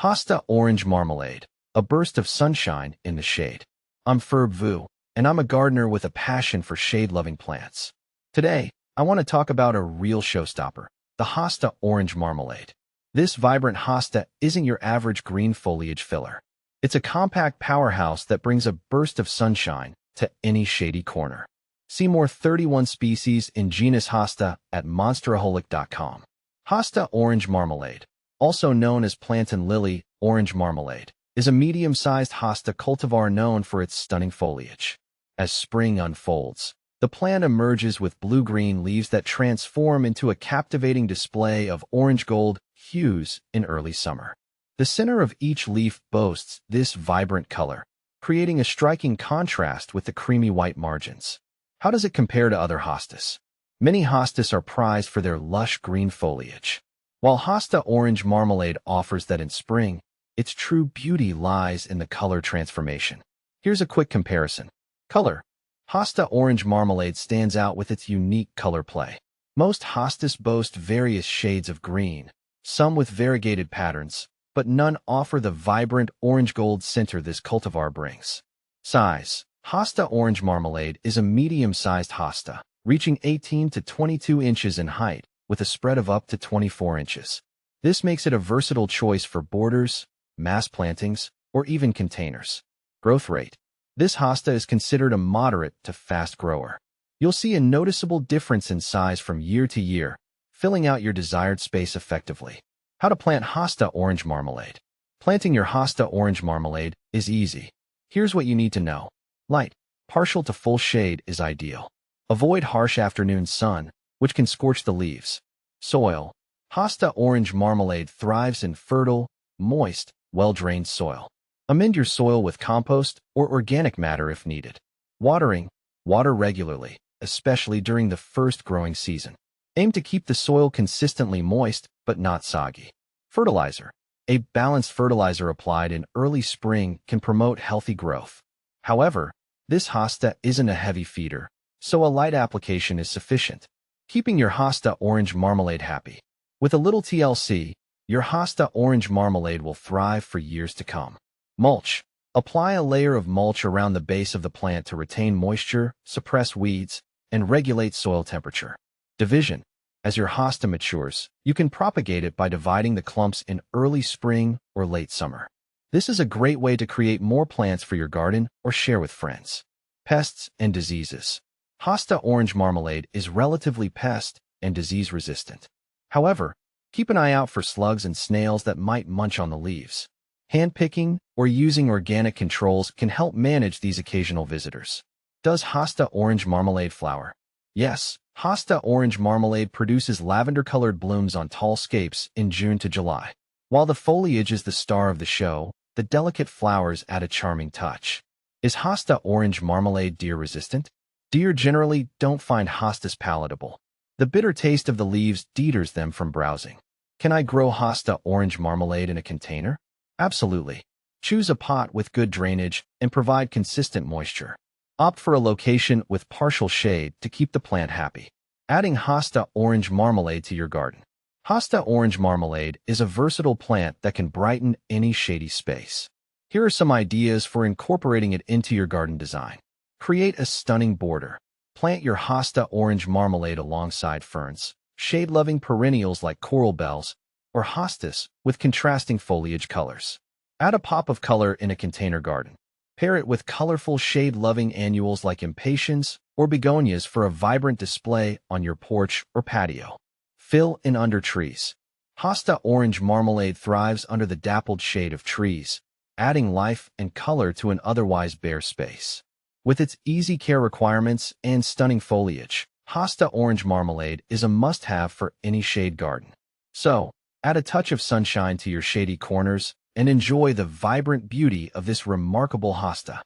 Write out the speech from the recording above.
Hosta Orange Marmalade, a burst of sunshine in the shade. I'm Ferb Vu, and I'm a gardener with a passion for shade-loving plants. Today, I want to talk about a real showstopper, the Hosta Orange Marmalade. This vibrant hosta isn't your average green foliage filler. It's a compact powerhouse that brings a burst of sunshine to any shady corner. See more 31 species in genus Hosta at monsteraholic.com. Hosta Orange Marmalade, also known as plantain lily orange marmalade, is a medium-sized hosta cultivar known for its stunning foliage. As spring unfolds, the plant emerges with blue-green leaves that transform into a captivating display of orange-gold hues in early summer. The center of each leaf boasts this vibrant color, creating a striking contrast with the creamy white margins. How does it compare to other hostas? Many hostas are prized for their lush green foliage. While Hosta Orange Marmalade offers that in spring, its true beauty lies in the color transformation. Here's a quick comparison. Color. Hosta Orange Marmalade stands out with its unique color play. Most hostas boast various shades of green, some with variegated patterns, but none offer the vibrant orange-gold center this cultivar brings. Size. Hosta Orange Marmalade is a medium-sized hosta, reaching 18 to 22 inches in height, with a spread of up to 24 inches. This makes it a versatile choice for borders, mass plantings, or even containers. Growth rate. This hosta is considered a moderate to fast grower. You'll see a noticeable difference in size from year to year, filling out your desired space effectively. How to plant Hosta Orange Marmalade. Planting your Hosta Orange Marmalade is easy. Here's what you need to know. Light, partial to full shade is ideal. Avoid harsh afternoon sun, which can scorch the leaves. Soil. Hosta Orange Marmalade thrives in fertile, moist, well-drained soil. Amend your soil with compost or organic matter if needed. Watering. Water regularly, especially during the first growing season. Aim to keep the soil consistently moist, but not soggy. Fertilizer. A balanced fertilizer applied in early spring can promote healthy growth. However, this hosta isn't a heavy feeder, so a light application is sufficient. Keeping your Hosta Orange Marmalade happy. With a little TLC, your Hosta Orange Marmalade will thrive for years to come. Mulch. Apply a layer of mulch around the base of the plant to retain moisture, suppress weeds, and regulate soil temperature. Division. As your hosta matures, you can propagate it by dividing the clumps in early spring or late summer. This is a great way to create more plants for your garden or share with friends. Pests and diseases. Hosta Orange Marmalade is relatively pest and disease resistant. However, keep an eye out for slugs and snails that might munch on the leaves. Hand-picking or using organic controls can help manage these occasional visitors. Does Hosta Orange Marmalade flower? Yes, Hosta Orange Marmalade produces lavender-colored blooms on tall scapes in June to July. While the foliage is the star of the show, the delicate flowers add a charming touch. Is Hosta Orange Marmalade deer-resistant? Deer generally don't find hostas palatable. The bitter taste of the leaves deters them from browsing. Can I grow Hosta Orange Marmalade in a container? Absolutely. Choose a pot with good drainage and provide consistent moisture. Opt for a location with partial shade to keep the plant happy. Adding Hosta Orange Marmalade to your garden. Hosta Orange Marmalade is a versatile plant that can brighten any shady space. Here are some ideas for incorporating it into your garden design. Create a stunning border. Plant your Hosta Orange Marmalade alongside ferns, shade-loving perennials like coral bells, or hostas with contrasting foliage colors. Add a pop of color in a container garden. Pair it with colorful shade-loving annuals like impatiens or begonias for a vibrant display on your porch or patio. Fill in under trees. Hosta Orange Marmalade thrives under the dappled shade of trees, adding life and color to an otherwise bare space. With its easy care requirements and stunning foliage, Hosta Orange Marmalade is a must-have for any shade garden. So, add a touch of sunshine to your shady corners and enjoy the vibrant beauty of this remarkable hosta.